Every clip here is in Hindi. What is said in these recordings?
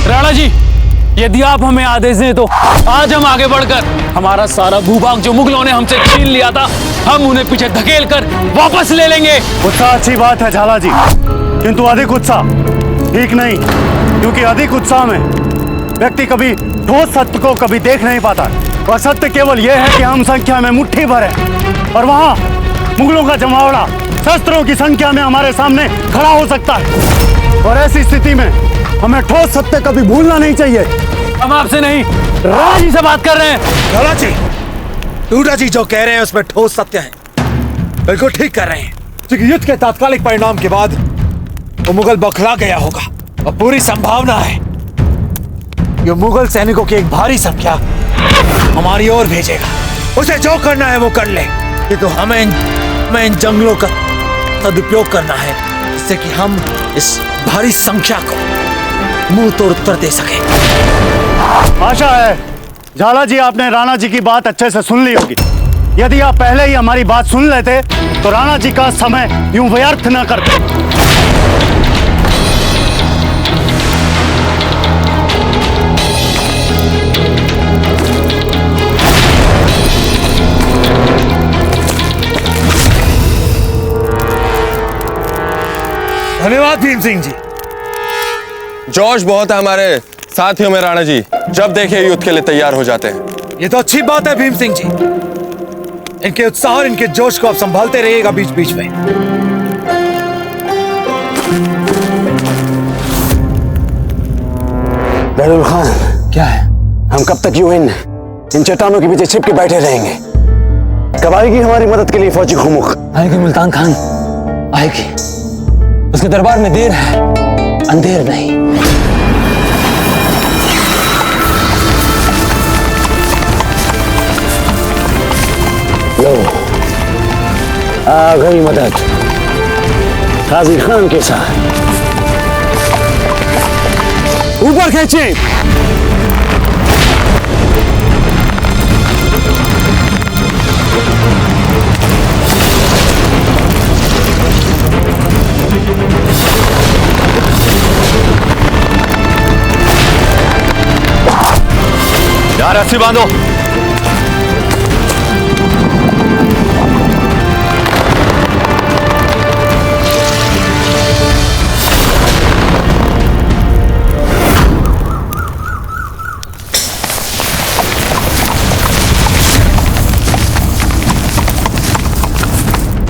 राणा जी, यदि आप हमें आदेश दें तो आज हम आगे बढ़कर हमारा सारा भूभाग जो मुगलों ने हमसे छीन लिया था, हम उन्हें पीछे धकेल कर वापस ले लेंगे। उत्साह अच्छी बात है झाला जी, किंतु अधिक उत्साह ठीक नहीं, क्योंकि अधिक उत्साह में व्यक्ति कभी ठोस सत्य को कभी देख नहीं पाता। और सत्य केवल यह है कि हम संख्या में मुट्ठी भर हैं, और वहां मुगलों का जमावड़ा शस्त्रों की संख्या में हमारे सामने खड़ा हो सकता है। और ऐसी स्थिति में हमें ठोस सत्य कभी भूलना नहीं चाहिए। हम आपसे नहीं, राणा जी से बात कर रहे हैं। झाला जी, टूटा जी जो कह रहे हैं उसमें ठोस सत्य है, बिल्कुल ठीक कर रहे हैं। क्योंकि युद्ध के तात्कालिक परिणाम के बाद वो मुगल बौखला गया होगा, और पूरी संभावना है ये मुगल सैनिकों की एक भारी संख्या हमारी ओर भेजेगा। उसे जो करना है वो कर ले, तो हमें इन जंगलों का सदुपयोग करना है, जिससे कि हम इस भारी संख्या को मुंह तोड़ उत्तर दे सके। आशा है झाला जी आपने राणा जी की बात अच्छे से सुन ली होगी। यदि आप पहले ही हमारी बात सुन लेते तो राणा जी का समय यूं व्यर्थ न करते। धन्यवाद भीम सिंह जी। जोश बहुत है हमारे साथियों में राणा जी, जब देखे युद्ध के लिए तैयार हो जाते हैं। ये तो अच्छी बात है भीम सिंह जी, इनके उत्साह और इनके जोश को आप संभालते रहिएगा बीच बीच में। बहरुल खान, क्या है? हम कब तक यूं इन चट्टानों के पीछे छिप के बैठे रहेंगे? कब आएगी हमारी मदद के लिए फौजी खुमुख? आएगी मुल्तान खान, आएगी। उसके दरबार में देर है, अंधेर नहीं। लो, आ गई मदद काजी खान के साथ। ऊपर खींचे। यार रस्सी बांधो।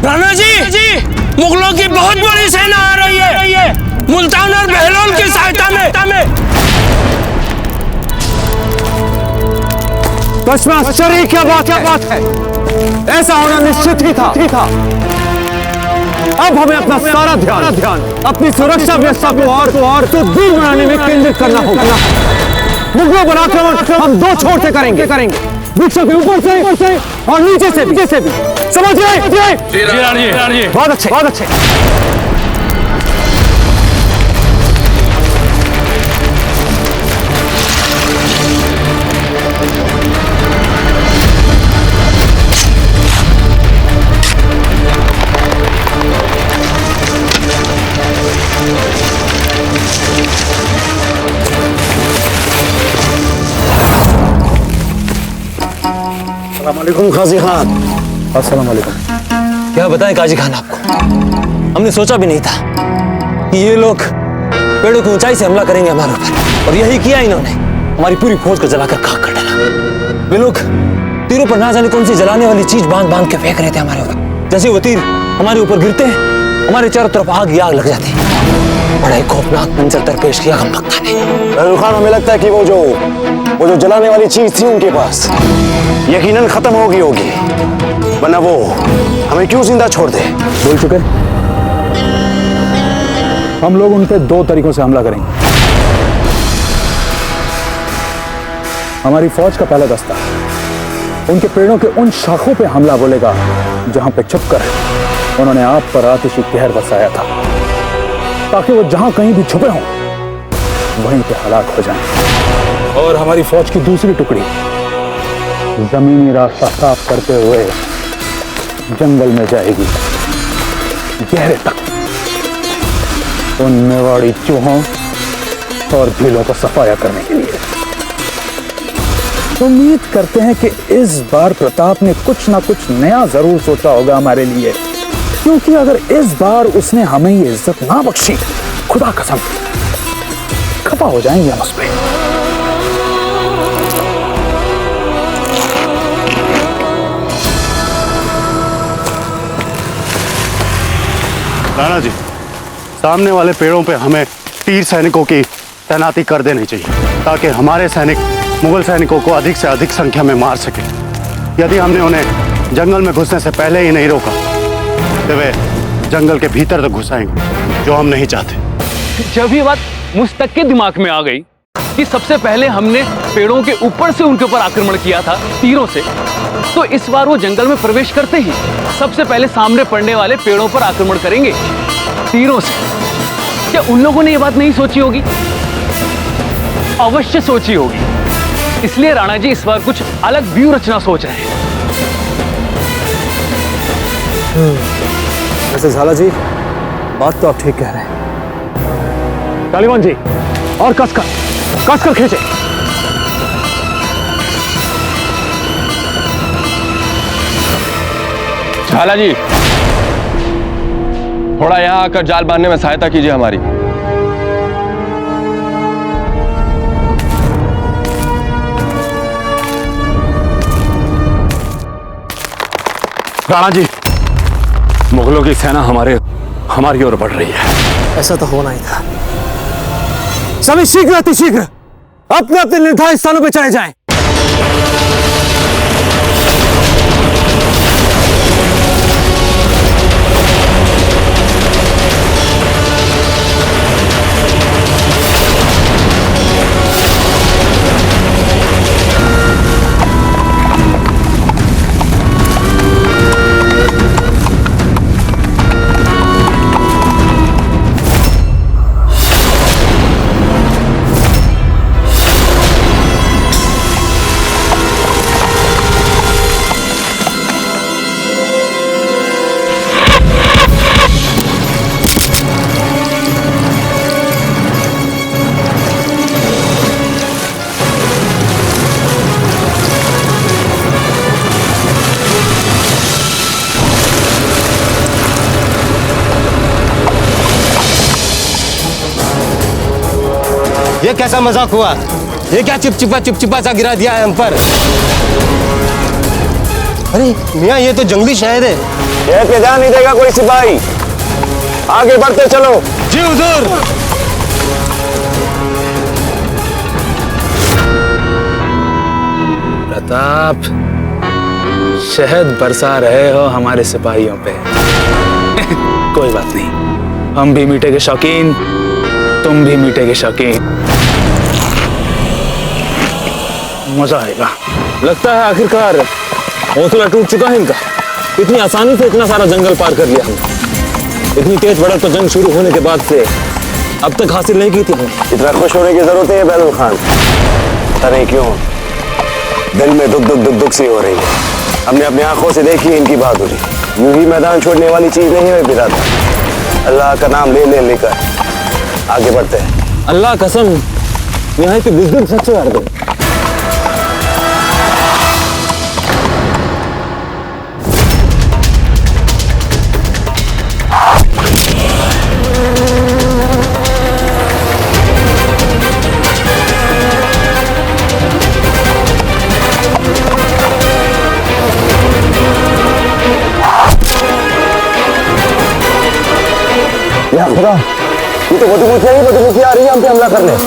राणा जी, मुगलों की बहुत बड़ी सेना आ रही है मुल्तान और बहलोल की सहायता में। तो इसमें आश्चर्य क्या बात है? ऐसा होना निश्चित ही था। अब हमें अपना सारा ध्यान अपनी सुरक्षा व्यवस्था को और सुदृढ़ बनाने में केंद्रित करना होगा। मुगलों पर आक्रमण हम दो छोर से करेंगे, वृक्षों के ऊपर से और नीचे से भी। समझ गए? जी। बहुत अच्छे। अस्सलामुअलैकुम काजी खान। अस्सलामुअलैकुम। क्या बताएं काजी खान आपको, हमने सोचा भी नहीं था कि ये लोग पेड़ों की ऊंचाई से हमला करेंगे हमारे ऊपर, और यही किया इन्होंने। हमारी पूरी फौज को जलाकर खाक कर डाला। वे लोग तीरों पर ना जाने कौन सी जलाने वाली चीज बांध के फेंक रहे थे हमारे ऊपर। जैसे वो तीर हमारे ऊपर गिरते हैं, हमारे चारों तरफ आग लग जाती है। बड़ा ही खौफनाक मंजर दरपेश किया हम वक्त ने। बहरुल खान, हमें लगता है कि वो जो जलाने वाली चीज थी उनके पास यकीनन खत्म होगी, वरना वो हमें क्यों जिंदा छोड़ दे? बोल चुके। हम लोग उन पे दो तरीकों से हमला करेंगे। हमारी फौज का पहला दस्ता उनके पेड़ों के उन शाखों पे हमला बोलेगा जहां पे छुपकर उन्होंने आप पर आतिशी कहर बसाया था, ताकि वो जहां कहीं भी छुपे हों वहीं पे हलाक हो जाएं। और हमारी फौज की दूसरी टुकड़ी जमीनी रास्ता साफ करते हुए जंगल में जाएगी, गहरे तक, उन मेवाड़ी चूहों और भीलों को सफाया करने के लिए। उम्मीद करते हैं कि इस बार प्रताप ने कुछ ना कुछ नया जरूर सोचा होगा हमारे लिए, क्योंकि अगर इस बार उसने हमें ये इज्जत ना बख्शी, खुदा कसम खफा हो जाएंगे हम उस पर। राणा जी, सामने वाले पेड़ों पे हमें तीर सैनिकों की तैनाती कर देनी चाहिए, ताकि हमारे सैनिक मुगल सैनिकों को अधिक से अधिक संख्या में मार सके। यदि हमने उन्हें जंगल में घुसने से पहले ही नहीं रोका तो वे जंगल के भीतर तक घुस आएंगे, जो हम नहीं चाहते। जब ये बात मुझ तक के दिमाग में आ गई कि सबसे पहले हमने पेड़ों के ऊपर से उनके ऊपर आक्रमण किया था तीरों से, तो इस बार वो जंगल में प्रवेश करते ही सबसे पहले सामने पड़ने वाले पेड़ों पर आक्रमण करेंगे तीरों से। क्या उन लोगों ने ये बात नहीं सोची होगी? अवश्य सोची होगी। इसलिए राणा जी इस बार कुछ अलग व्यू रचना सोच रहे हैं। वैसे झाला जी, बात तो आप ठीक कह रहे हैं। तालिबान जी, और कसकर खींचे। झाला जी, थोड़ा यहां आकर जाल बांधने में सहायता कीजिए हमारी। राणा जी, मुगलों की सेना हमारी ओर बढ़ रही है। ऐसा तो होना ही था। सभी शीघ्र अतिशीघ्र अपने अपने निर्धारित स्थानों पर चले जाएं। ये कैसा मजाक हुआ? ये क्या चिपचिपा सा गिरा दिया है हम पर? अरे मियाँ, ये तो जंगली शहर है। शहर पे ध्यान नहीं देगा कोई सिपाही। आगे बढ़ते चलो। जी हुजूर। प्रताप, शहद बरसा रहे हो हमारे सिपाहियों पे। कोई बात नहीं, हम भी मीठे के शौकीन, तुम भी मीठे के शौकीन। मजा आएगा। लगता है आखिरकार हौसला टूट चुका है इनका। इतनी आसानी से इतना सारा जंगल पार कर लिया हमने। इतनी तेज बढ़त तो जंग शुरू होने के बाद से अब तक हासिल नहीं की थी हमने। इतना खुश होने की जरूरत है बैदुल खान? पता नहीं क्यों दिल में दुख सी हो रही है। हमने अपनी आंखों से देखी इनकी बहादुरी। यूं ही मैदान छोड़ने वाली चीज नहीं है बिरादर। अल्लाह का नाम लेकर आगे बढ़ते हैं। अल्लाह कसम, यहाँ पे बिजली सच्चे यार दो। या खुदा, ये तो बदमुखी आ रही है हम पे हमला करने।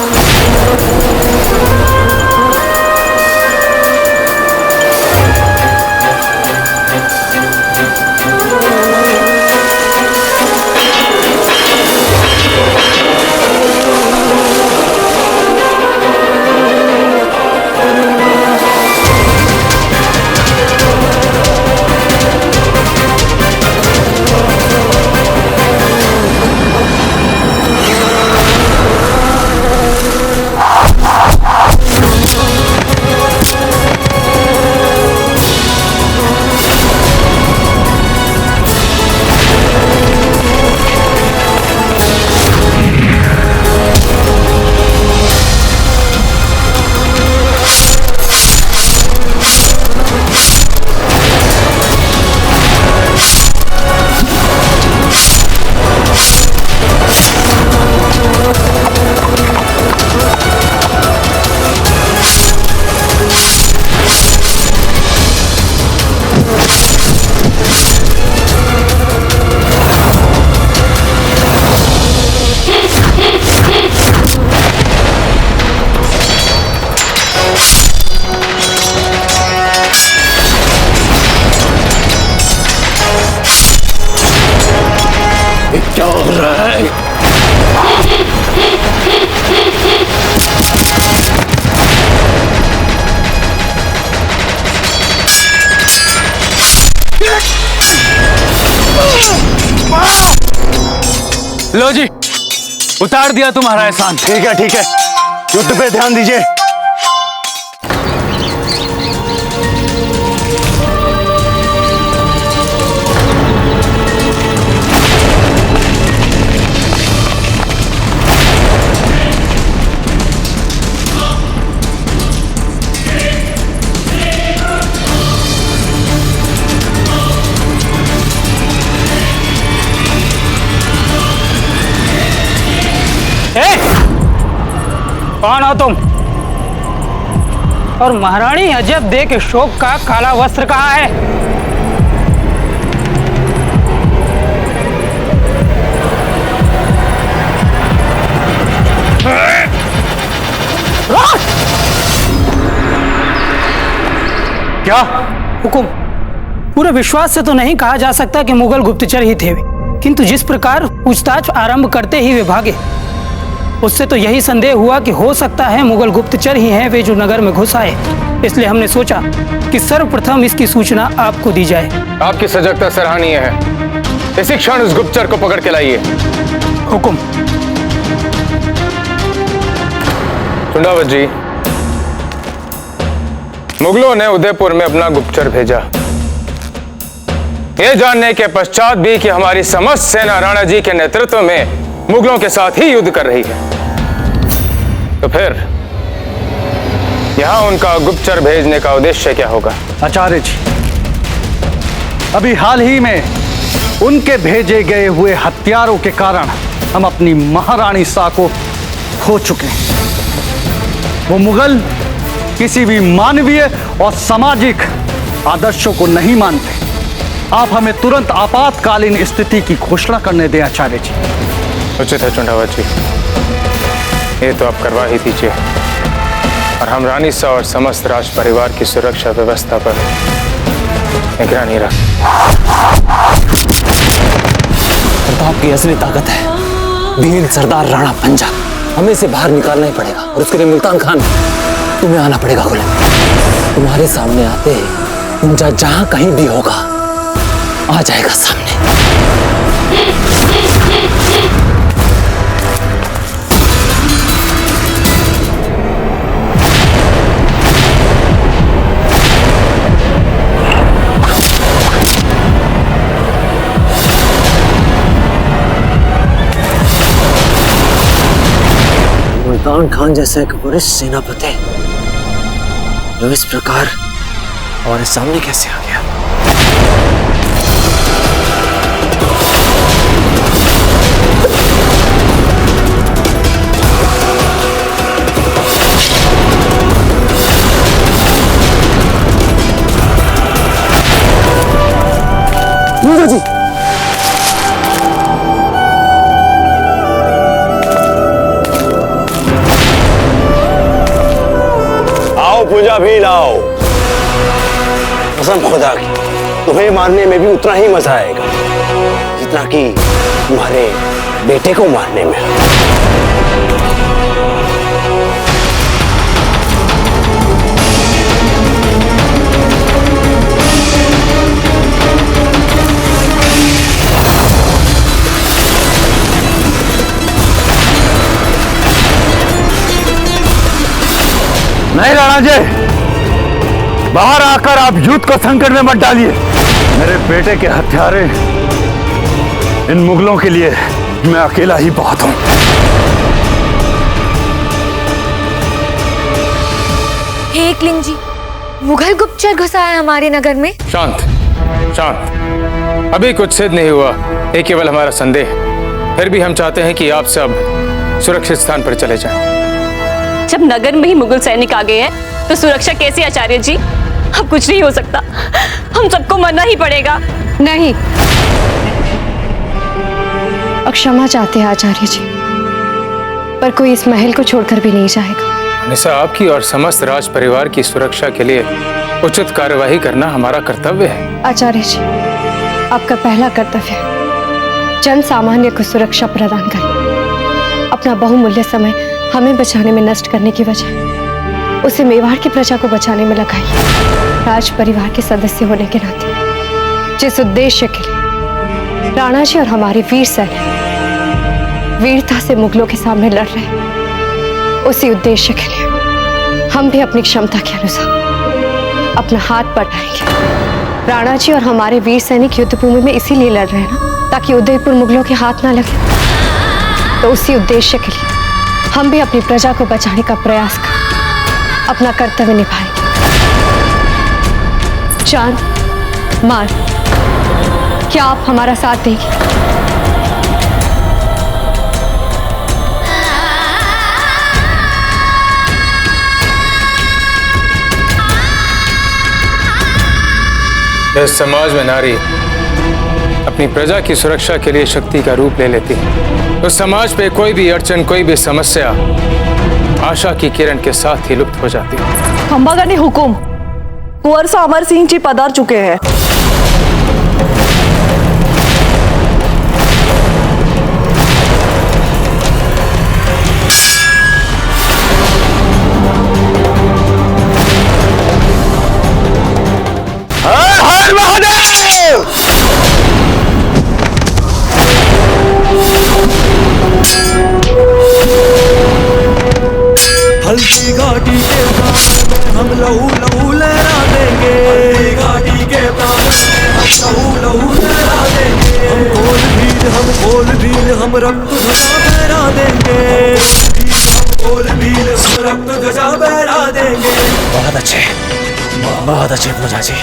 लो जी, उतार दिया तुम्हारा एहसान। ठीक है, युद्ध पे ध्यान दीजिए। कौन हो तुम? और महारानी अजब देख शोक का काला वस्त्र कहाँ है? क्या हुकुम, पूरे विश्वास से तो नहीं कहा जा सकता कि मुगल गुप्तचर ही थे, किंतु जिस प्रकार पूछताछ आरंभ करते ही वे भागे, उससे तो यही संदेह हुआ कि हो सकता है मुगल गुप्तचर ही हैं वे जो नगर में घुस आए। इसलिए हमने सोचा कि सर्वप्रथम इसकी सूचना आपको दी जाए। आपकी सजगता सराहनीय है। इसी क्षण उस गुप्तचर को पकड़ के लाइए। हुकुम। चुंडावत जी, मुगलों ने उदयपुर में अपना गुप्तचर भेजा, ये जानने के पश्चात भी कि हमारी समस्त सेना राणा जी के नेतृत्व में मुगलों के साथ ही युद्ध कर रही है। तो फिर यहां उनका गुप्तचर भेजने का उद्देश्य क्या होगा? आचार्य जी, अभी हाल ही में उनके भेजे गए हुए हथियारों के कारण हम अपनी महारानी सा को खो चुके हैं। वो मुगल किसी भी मानवीय और सामाजिक आदर्शों को नहीं मानते। आप हमें तुरंत आपातकालीन स्थिति की घोषणा करने दें आचार्य जी। उचित है चुंडावत जी, ये तो आप करवा ही दीजिए और हम रानी सा और समस्त राज परिवार की सुरक्षा व्यवस्था पर निगरानी रख। प्रताप की असली ताकत है वीर सरदार राणा पंजा। हमें इसे बाहर निकालना ही पड़ेगा और उसके लिए मुल्तान खान तुम्हें आना पड़ेगा। गुलाम, तुम्हारे सामने आते ही पंजा जहां कहीं भी होगा आ जाएगा सामने। मुल्तान खान जैसा एक वरिष्ठ सेनापति जो इस प्रकार हमारे सामने कैसे आ गया? जी पूजा भी लाओ। कसम खुदा की, तुम्हें मारने में भी उतना ही मजा आएगा जितना कि तुम्हारे बेटे को मारने में। नहीं राणा जी, बाहर आकर आप युद्ध को संकट में मत डालिए। मेरे बेटे के हत्यारे इन मुगलों के लिए मैं अकेला ही बहुत हूं। हे एकलिंग जी, मुगल गुप्तचर घुसा है हमारे नगर में। शांत शांत, अभी कुछ सिद्ध नहीं हुआ, ये केवल हमारा संदेह है। फिर भी हम चाहते हैं कि आप सब सुरक्षित स्थान पर चले जाएं। जब नगर में ही मुगल सैनिक आ गए हैं तो सुरक्षा कैसे आचार्य जी? अब कुछ नहीं हो सकता, हम सबको मरना ही पड़ेगा। नहीं, क्षमा चाहते हैं आचार्य जी, पर कोई इस महल को छोड़कर भी नहीं जाएगा। निशा, आपकी और समस्त राज परिवार की सुरक्षा के लिए उचित कार्यवाही करना हमारा कर्तव्य है। आचार्य जी, आपका पहला कर्तव्य जन सामान्य को सुरक्षा प्रदान करना। अपना बहुमूल्य समय हमें बचाने में नष्ट करने की वजह उसे मेवाड़ की प्रजा को बचाने में लगाइए। राज परिवार के सदस्य होने के नाते जिस उद्देश्य के लिए राणा जी और हमारे वीर सैनिक वीरता से मुगलों के सामने लड़ रहे हैं। उसी उद्देश्य के लिए हम भी अपनी क्षमता के अनुसार अपना हाथ बढ़ाएंगे। राणा जी और हमारे वीर सैनिक युद्ध भूमि में इसीलिए लड़ रहे हैं ना, ताकि उदयपुर मुगलों के हाथ ना लगे। तो उसी उद्देश्य के लिए हम भी अपनी प्रजा को बचाने का प्रयास कर अपना कर्तव्य निभाएंगे। चांद, मार, क्या आप हमारा साथ देंगे? इस समाज में नारी अपनी प्रजा की सुरक्षा के लिए शक्ति का रूप ले लेती है। तो समाज पे कोई भी अड़चन, कोई भी समस्या आशा की किरण के साथ ही लुप्त हो जाती है। खंबागणी हुकुम, कुंवर सामर सिंह जी पधार चुके हैं। हर हर महादेव। हल्दी घाटी के प्रांत में हम लहू लहू लहरा देंगे। हल्दी घाटी के प्रांत में हम लहू लहू लहरा देंगे। हम खोल भील हम रक्त ध्वजा फहरा देंगे। हम खोल भील हम रक्त ध्वजा फहरा देंगे। बहुत अच्छे पूजा जी।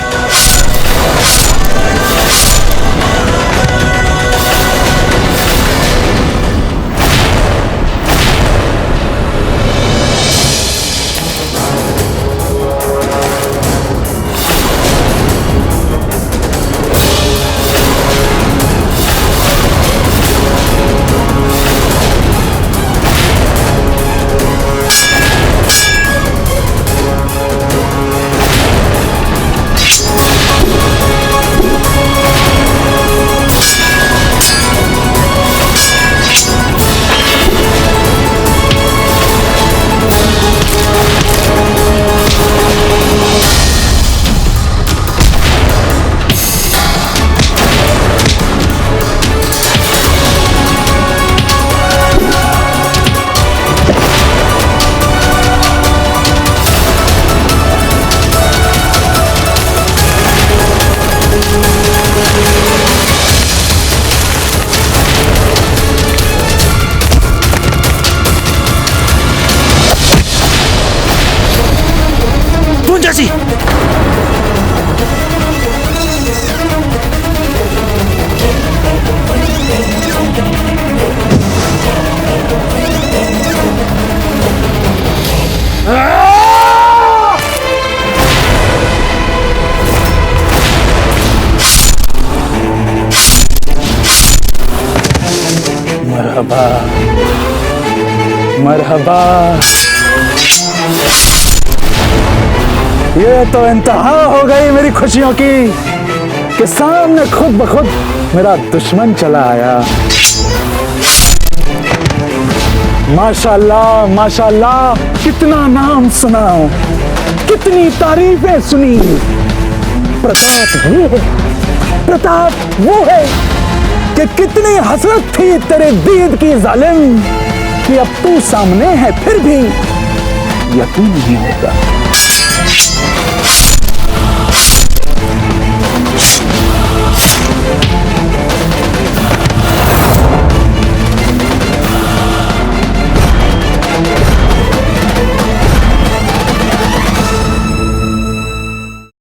मरहबा मरहबा। ये तो इंतहा हो गई मेरी खुशियों की कि सामने खुद ब खुद मेरा दुश्मन चला आया। माशाल्लाह माशाल्लाह, कितना नाम सुना, कितनी तारीफें सुनी। प्रताप वो है कि कितनी हसरत थी तेरे दीद की जालिम कि अब तू सामने है फिर भी यकीन नहीं होगा।